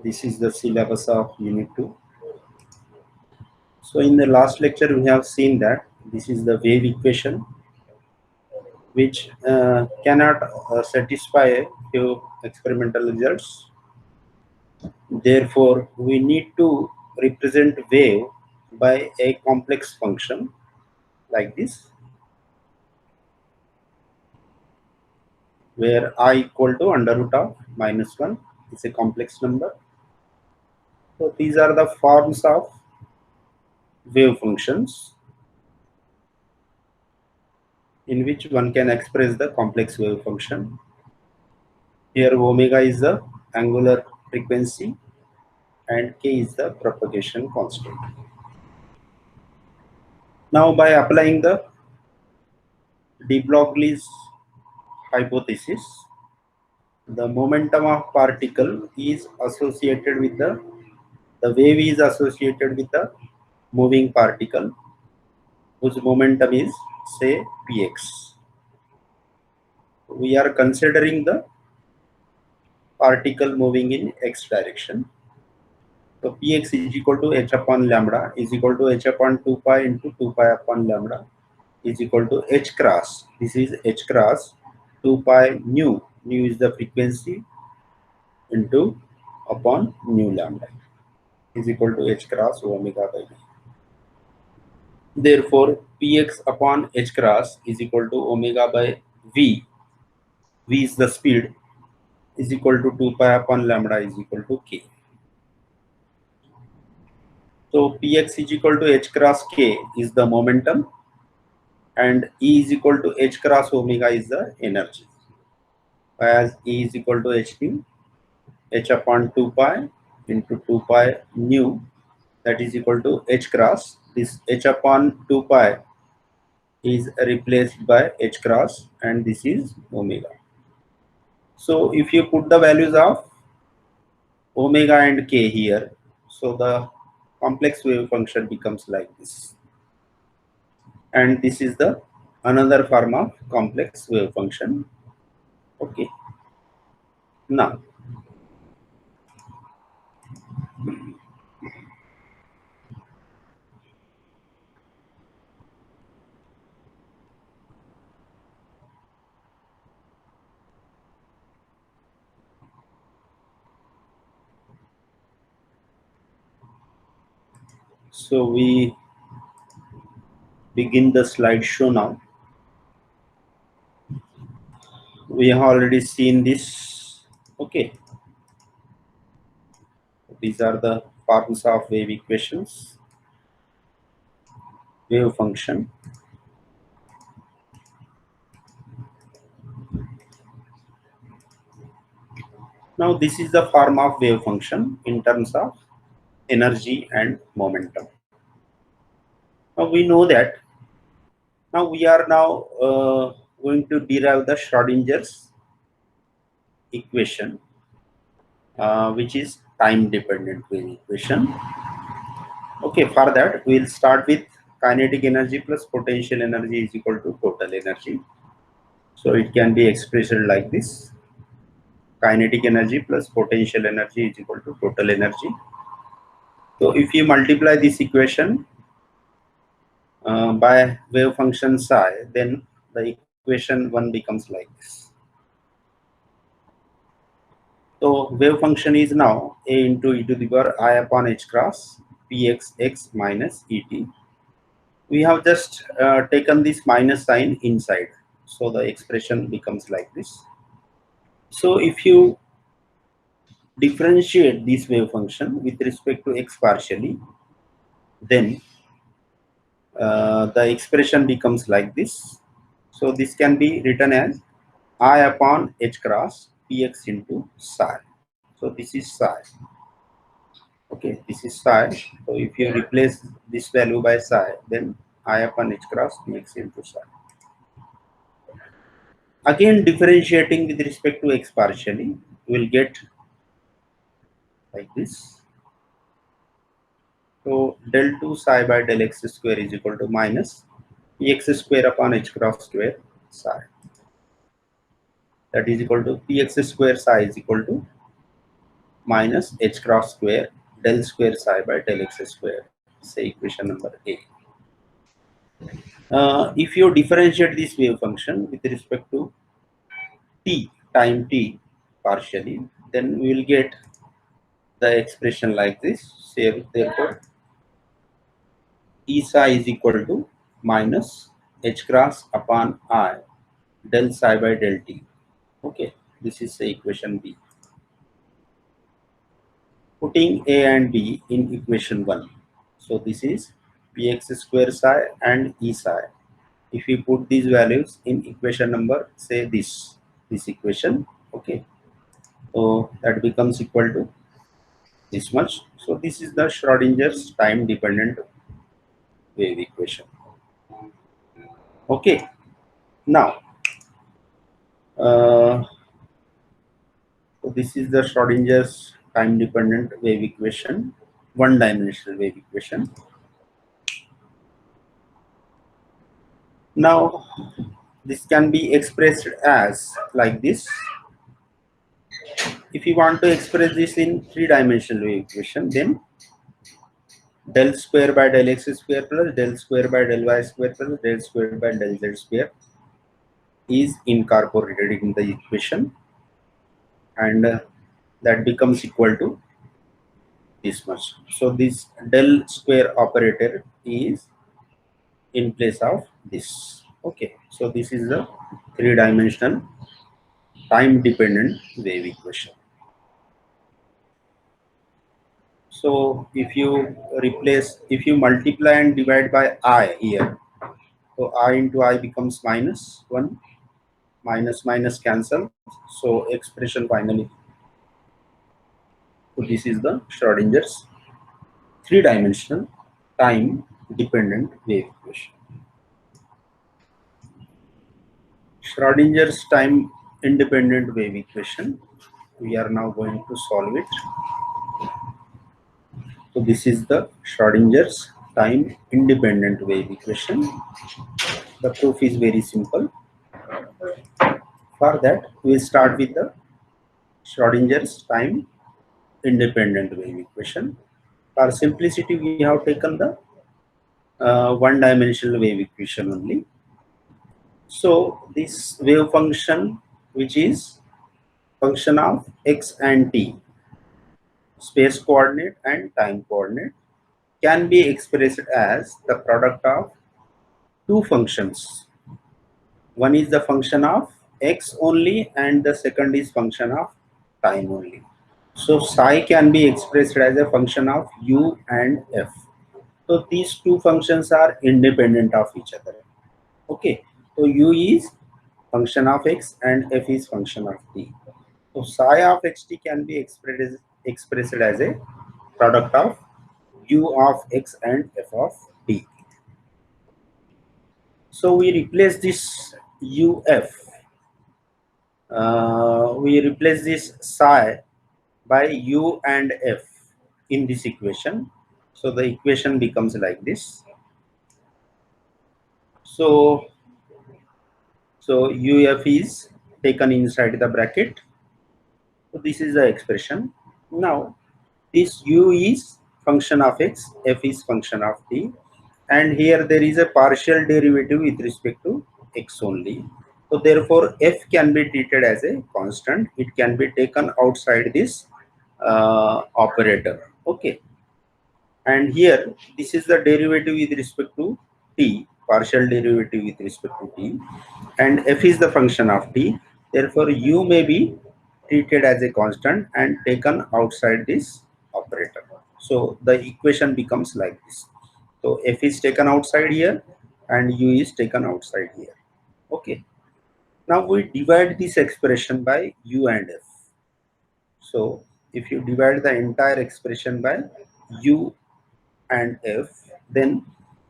This is the syllabus of Unit 2. So in the last lecture, we have seen that this is the wave equation, which cannot satisfy a few experimental results. Therefore, we need to represent wave by a complex function like this, where I equal to under root of -1 is a complex number. So these are the forms of wave functions in which one can express the complex wave function. Here omega is the angular frequency and k is the propagation constant. Now by applying the de Broglie's hypothesis, the momentum of particle is associated with the wave is associated with the moving particle whose momentum is, say, px. We are considering the particle moving in x direction. So px is equal to h upon lambda is equal to h upon 2 pi into 2 pi upon lambda is equal to h cross. This is h cross 2 pi nu. Nu is the frequency into upon nu lambda is equal to h cross omega by v. Therefore, px upon h cross is equal to omega by v. V is the speed, is equal to 2 pi upon lambda is equal to k. So px is equal to h cross k is the momentum and E is equal to h cross omega is the energy. As E is equal to h nu, h upon 2 pi into 2 pi nu, that is equal to h cross. This h upon 2 pi is replaced by h cross and this is omega. So if you put the values of omega and k here, so the complex wave function becomes like this. And this is the another form of complex wave function. Okay. Now, so we begin the slideshow now. We have already seen this. Okay. These are the forms of wave equations, wave function. Now this is the form of wave function in terms of energy and momentum. Now we know that. Now we are going to derive the Schrodinger's equation, which is time dependent wave equation. Okay, for that we will start with kinetic energy plus potential energy is equal to total energy. So it can be expressed like this: kinetic energy plus potential energy is equal to total energy. So if you multiply this equation by wave function psi, then the equation 1 becomes like this. So wave function is now a into e to the power I upon h cross pxx minus et. We have just taken this minus sign inside, so the expression becomes like this. So if you differentiate this wave function with respect to x partially, then the expression becomes like this. So this can be written as I upon h cross px into psi. So this is psi. Okay, this is psi. So if you replace this value by psi, then I upon h cross px into psi. Again, differentiating with respect to x partially, we will get like this. So del 2 psi by del x square is equal to minus px square upon h cross square psi. That is equal to px square psi is equal to minus h cross square del square psi by del x square. Say equation number A. If you differentiate this wave function with respect to t, time t partially, then we will get the expression like this. Say therefore E psi is equal to minus h cross upon I del psi by del t. Okay, this is the equation B. Putting A and B in equation 1. So this is px square psi and E psi. If we put these values in equation number, say this equation, okay, so that becomes equal to this much. So this is the Schrodinger's time dependent wave equation. Okay, now so this is the Schrodinger's time dependent wave equation, one dimensional wave equation. Now this can be expressed as like this. If you want to express this in three-dimensional wave equation, then del square by del x square plus del square by del y square plus del square by del z square is incorporated in the equation, and that becomes equal to this much. So this del square operator is in place of this. Okay, so this is the three-dimensional time dependent wave equation. So if you multiply and divide by I here, so I into I becomes minus 1, minus minus cancel, so expression finally. So this is the Schrodinger's three-dimensional time dependent wave equation. Schrodinger's time independent wave equation, we are now going to solve it. So this is the Schrodinger's time independent wave equation. The proof is very simple. For that, we will start with the Schrodinger's time independent wave equation. For simplicity, we have taken the one-dimensional wave equation only. So this wave function, which is function of x and t, space coordinate and time coordinate, can be expressed as the product of two functions. One is the function of x only and the second is function of time only. So psi can be expressed as a function of u and f. So these two functions are independent of each other. Okay, so u is function of x and f is function of t. So psi of xt can be expressed as a product of u of x and f of t. So we replace this uf, we replace this psi by u and f in this equation. So the equation becomes like this. So uf is taken inside the bracket. So this is the expression. Now this u is function of x, f is function of t, and here there is a partial derivative with respect to x only. So therefore f can be treated as a constant. It can be taken outside this operator. Okay, and here this is the derivative with respect to t, partial derivative with respect to t, and f is the function of t. Therefore u may be treated as a constant and taken outside this operator. So the equation becomes like this. So f is taken outside here and u is taken outside here. Okay, now we divide this expression by u and f. So if you divide the entire expression by u and f, then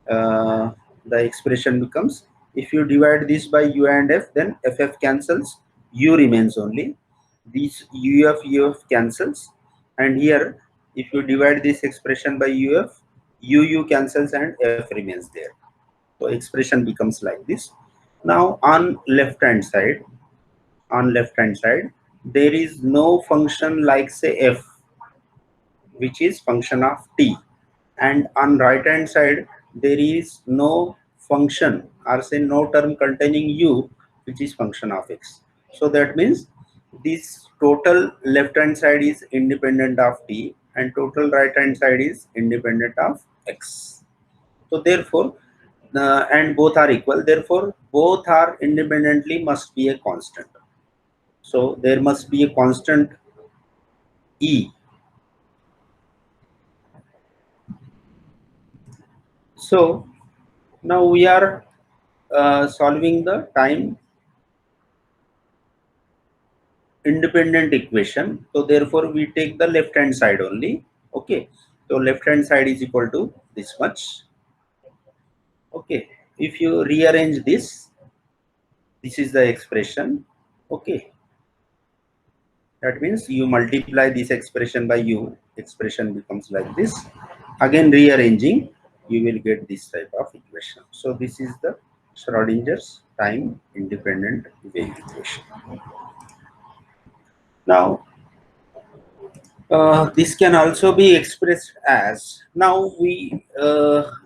the expression becomes, if you divide this by u and f, then ff cancels, u remains only, this uf cancels, and here if you divide this expression by uf, uu cancels and f remains there. So expression becomes like this. Now on left hand side, there is no function like say f. which is function of t, and on right hand side there is no function or say no term containing u, which is function of x. So that means this total left hand side is independent of t and total right hand side is independent of x. So therefore and both are equal, therefore both are independently must be a constant. So there must be a constant e. So now we are solving the time independent equation. So therefore we take the left hand side only. Okay, so left hand side is equal to this much. Okay, if you rearrange this is the expression. Okay, that means you multiply this expression by u, expression becomes like this. Again rearranging, you will get this type of equation. So this is the Schrodinger's time independent wave equation. Now this can also be expressed as, now we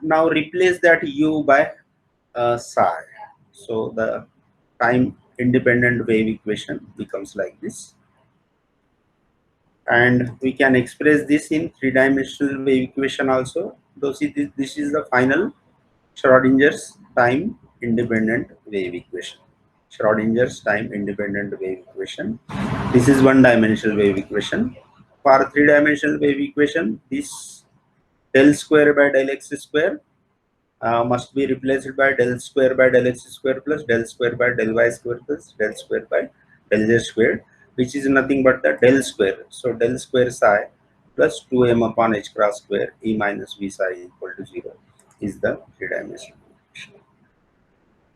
now replace that u by psi. So the time independent wave equation becomes like this, and we can express this in three-dimensional wave equation also. So see, this is the final Schrodinger's time independent wave equation. Schrodinger's time independent wave equation. This is one-dimensional wave equation. For three-dimensional wave equation, this del square by del x square must be replaced by del square by del x square plus del square by del y square plus del square by del z square, which is nothing but the del square. So del square psi plus 2m upon h cross square e minus v psi equal to 0 is the three-dimensional equation.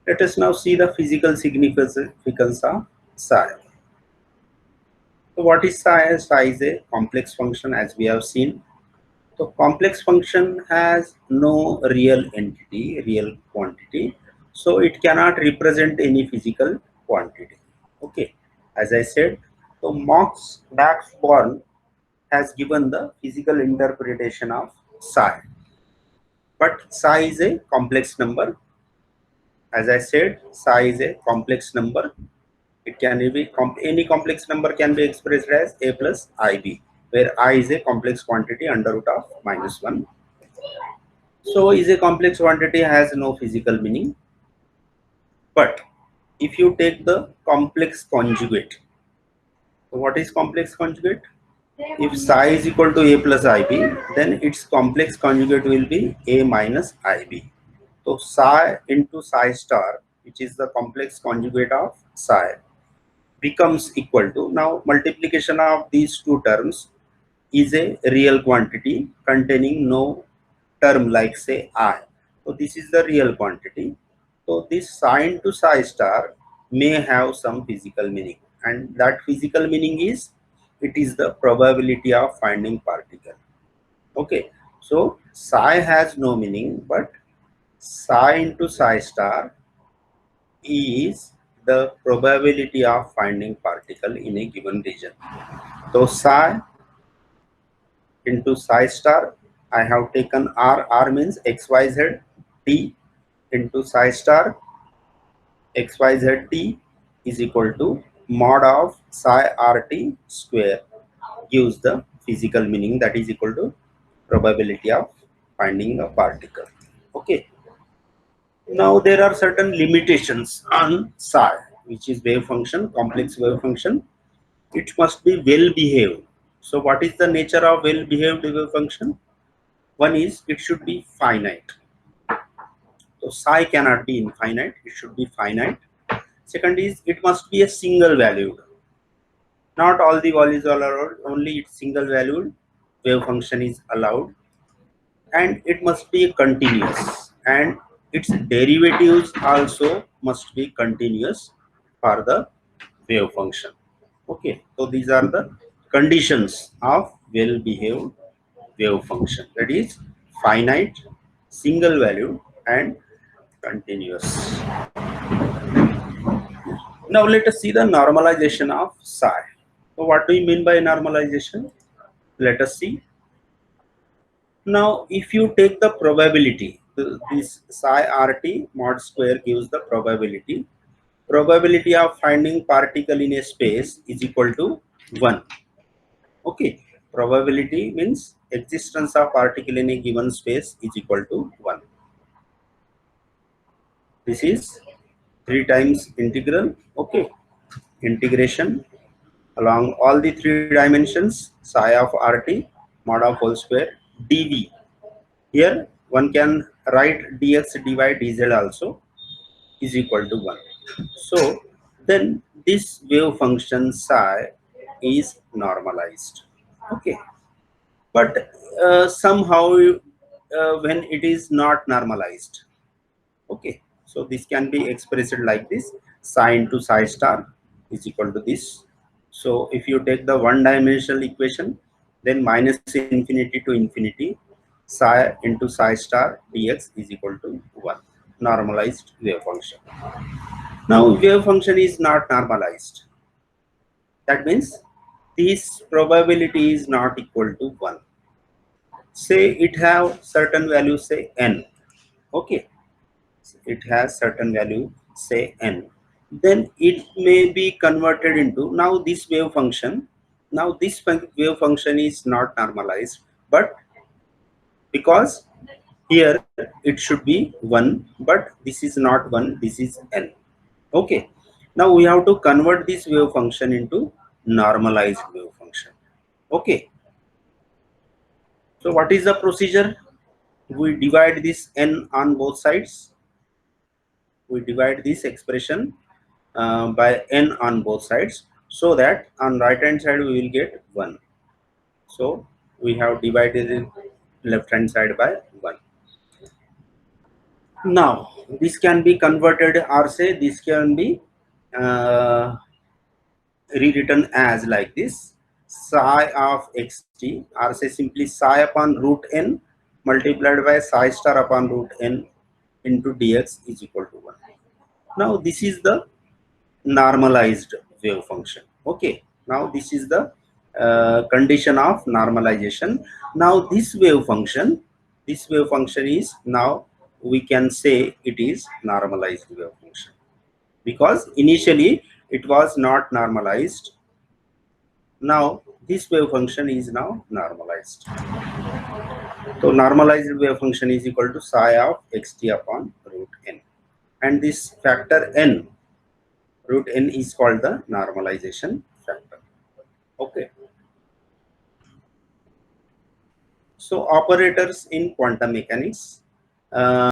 Let us now see the physical significance of psi. So what is psi? Psi is a complex function, as we have seen. So complex function has no real entity, real quantity. So it cannot represent any physical quantity. Okay, as I said, so Max Born has given the physical interpretation of psi. But psi is a complex number. As I said, psi is a complex number. It can be any complex number can be expressed as a plus ib, where I is a complex quantity under root of -1. So is a complex quantity has no physical meaning. But if you take the complex conjugate, so what is complex conjugate? If psi is equal to a plus ib, then its complex conjugate will be a minus ib. So psi into psi star, which is the complex conjugate of psi, becomes equal to, now multiplication of these two terms is a real quantity containing no term like say I. So this is the real quantity. So this psi into psi star may have some physical meaning, and that physical meaning is, it is the probability of finding particle. Okay, so psi has no meaning, but psi into psi star is the probability of finding particle in a given region. So psi into psi star, I have taken r means xyz, t into psi star xyz t is equal to mod of psi rt square, gives the physical meaning, that is equal to probability of finding a particle. Okay. Now there are certain limitations on psi, which is wave function, complex wave function. It must be well behaved. So what is the nature of well behaved wave function? One is it should be finite. So psi cannot be infinite, it should be finite. Second is it must be a single valued. Not all the values are allowed, only its single valued wave function is allowed. And it must be continuous, and its derivatives also must be continuous for the wave function. Okay, so these are the conditions of well behaved wave function, that is finite, single value, and continuous. Now let us see the normalization of psi. So what do you mean by normalization? Let us see. Now, if you take the probability, this psi RT mod square gives the probability. Probability of finding particle in a space is equal to 1. Okay, probability means existence of particle in a given space is equal to 1. This is 3 times integral. Okay, integration along all the 3 dimensions psi of RT mod of whole square dV. Here one can write dx dy dz also is equal to 1. So then this wave function psi is normalized. Okay, but somehow when it is not normalized, okay, so this can be expressed like this: psi into psi star is equal to this. So if you take the one dimensional equation, then minus infinity to infinity psi into psi star dx is equal to 1, normalized wave function. Now wave function is not normalized. That means this probability is not equal to 1. Say it have certain value, say n. Okay, it has certain value, say n. Then it may be converted into, now this wave function. Now this wave function is not normalized, but because here it should be 1, but this is not 1, this is n. Okay, now we have to convert this wave function into normalized wave function. Okay, so what is the procedure? We divide this n on both sides. We divide this expression by n on both sides, so that on right hand side we will get 1. So we have divided it left hand side by 1. Now this can be converted, or say this can be rewritten as like this: psi of xt, or say simply psi upon root n multiplied by psi star upon root n into dx is equal to 1. Now this is the normalized wave function. Okay, now this is the condition of normalization. Now this wave function is, now we can say it is normalized wave function, because initially it was not normalized. Now this wave function is now normalized. So normalized wave function is equal to psi of xt upon root n, and this factor n, root n, is called the normalization factor. Okay, so operators in quantum mechanics.